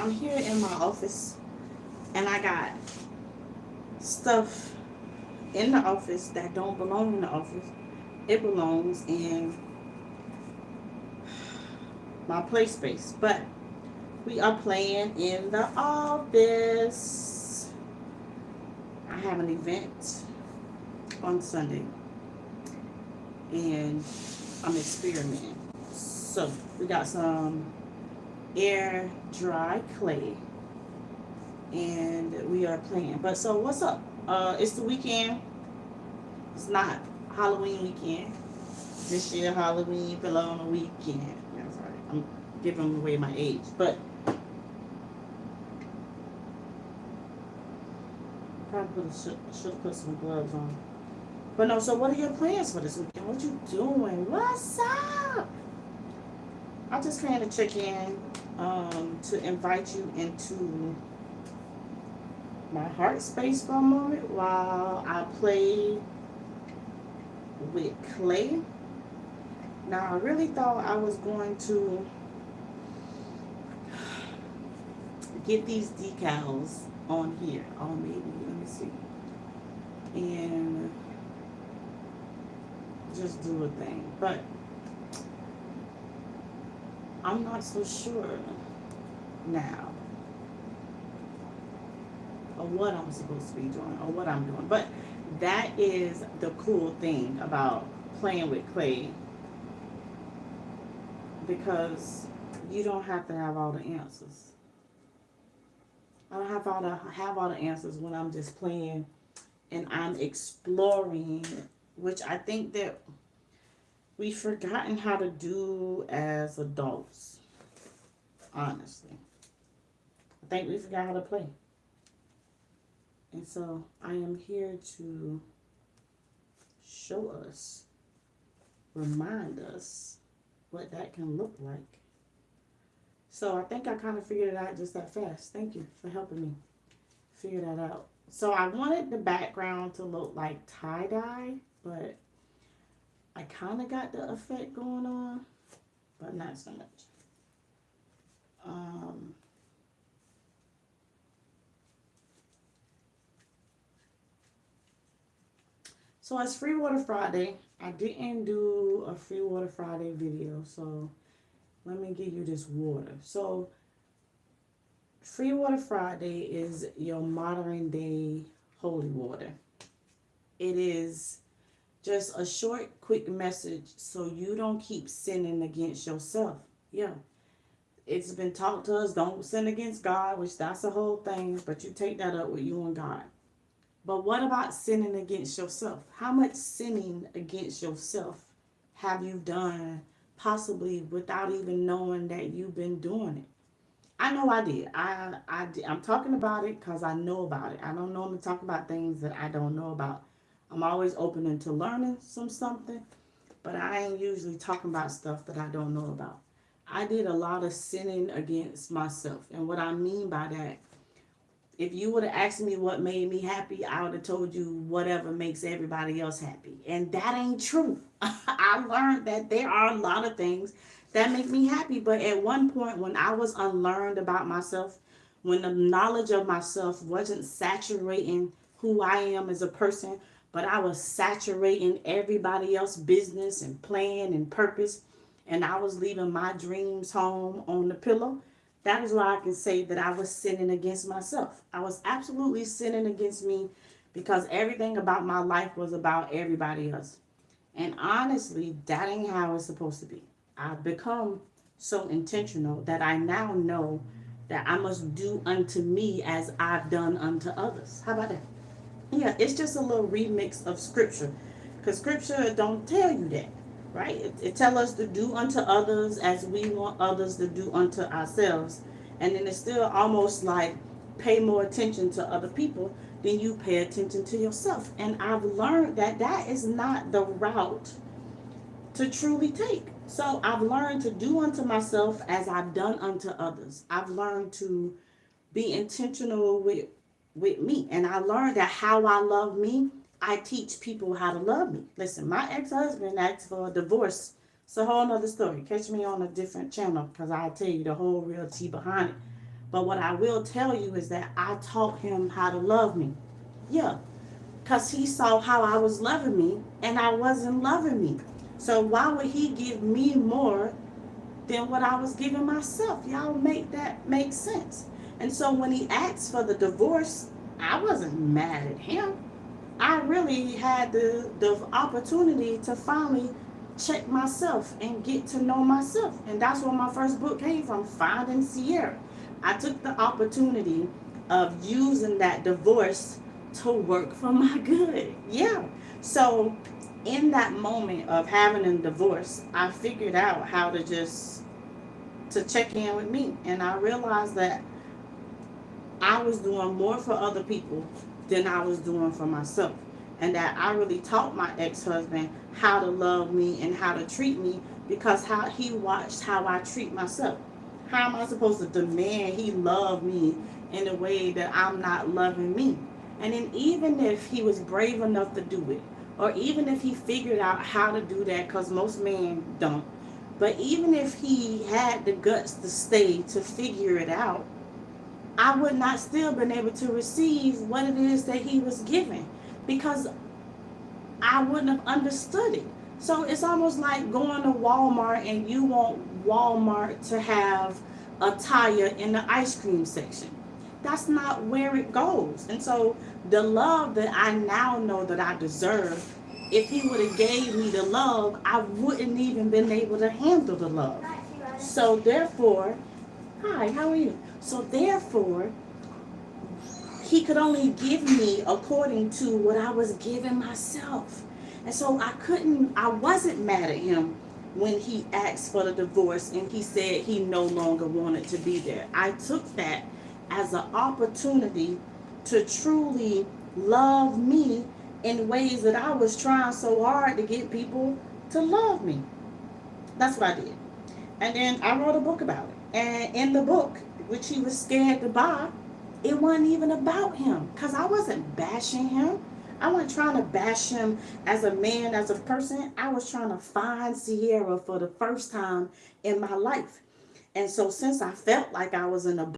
I'm here in my office and I got stuff in the office that don't belong in the office. It belongs in my play space. But we are playing in the office. I have an event on Sunday and I'm experimenting. So we got some air dry clay and we are playing. But so what's up? It's the weekend. It's not Halloween weekend. This year Halloween fell on a weekend. Yeah, sorry. I'm giving away my age. But probably should have put some gloves on. But no, so what are your plans for this weekend? What you doing? What's up? I just came to check in to invite you into my heart space for a moment while I play with clay. Now, I really thought I was going to get these decals on here. Oh, maybe. Let me see. And just do a thing. But I'm not so sure now of what I'm supposed to be doing or what I'm doing. But that is the cool thing about playing with clay, because you don't have to have all the answers. I don't have all the answers when I'm just playing and I'm exploring, which I think that we've forgotten how to do as adults. Honestly, I think we forgot how to play. And so I am here to show us, remind us what that can look like. So I think I kind of figured it out just that fast. Thank you for helping me figure that out. So I wanted the background to look like tie-dye, but I kind of got the effect going on, but not so much. So it's Free Water Friday. I didn't do a Free Water Friday video, so let me give you this water. So Free Water Friday is your modern day holy water. It is just a short, quick message so you don't keep sinning against yourself. Yeah. It's been taught to us, don't sin against God, which that's the whole thing, but you take that up with you and God. But what about sinning against yourself? How much sinning against yourself have you done, possibly without even knowing that you've been doing it? I know I did. I'm talking about it because I know about it. I don't normally talk about things that I don't know about. I'm always open to learning something, but I ain't usually talking about stuff that I don't know about. I did a lot of sinning against myself. And what I mean by that, if you would have asked me what made me happy, I would have told you whatever makes everybody else happy. And that ain't true. I learned that there are a lot of things that make me happy. But at one point, when I was unlearned about myself, when the knowledge of myself wasn't saturating who I am as a person, but I was saturating everybody else's business and plan and purpose, and I was leaving my dreams home on the pillow, that is why I can say that I was sinning against myself. I was absolutely sinning against me because everything about my life was about everybody else. And honestly, that ain't how it's supposed to be. I've become so intentional that I now know that I must do unto me as I've done unto others. How about that? Yeah, it's just a little remix of scripture. Because scripture don't tell you that, right? It tells us to do unto others as we want others to do unto ourselves. And then it's still almost like pay more attention to other people than you pay attention to yourself. And I've learned that that is not the route to truly take. So I've learned to do unto myself as I've done unto others. I've learned to be intentional with me. And I learned that how I love me, I teach people how to love me. Listen, my ex-husband asked for a divorce. It's a whole nother story. Catch me on a different channel because I'll tell you the whole real tea behind it. But what I will tell you is that I taught him how to love me. Yeah, because he saw how I was loving me and I wasn't loving me. So why would he give me more than what I was giving myself? Y'all make that make sense. And so when he asked for the divorce, I wasn't mad at him. I really had the opportunity to finally check myself and get to know myself. And that's where my first book came from, Finding Sierra. I took the opportunity of using that divorce to work for my good. Yeah. So in that moment of having a divorce, I figured out how to just to check in with me. And I realized that I was doing more for other people than I was doing for myself. And that I really taught my ex husband how to love me and how to treat me because how he watched how I treat myself. How am I supposed to demand he love me in a way that I'm not loving me? And then even if he was brave enough to do it, or even if he figured out how to do that, because most men don't, but even if he had the guts to stay to figure it out, I would not still been able to receive what it is that he was giving because I wouldn't have understood it. So it's almost like going to Walmart and you want Walmart to have a tire in the ice cream section. That's not where it goes. And so the love that I now know that I deserve, if he would have gave me the love, I wouldn't even been able to handle the love. So therefore, hi, how are you? So therefore, he could only give me according to what I was giving myself. And so I wasn't mad at him when he asked for the divorce and he said he no longer wanted to be there. I took that as an opportunity to truly love me in ways that I was trying so hard to get people to love me. That's what I did. And then I wrote a book about it. And in the book, which he was scared to buy, it wasn't even about him because I wasn't bashing him. I wasn't trying to bash him as a man, as a person. I was trying to find Sierra for the first time in my life. And so since I felt like I was in a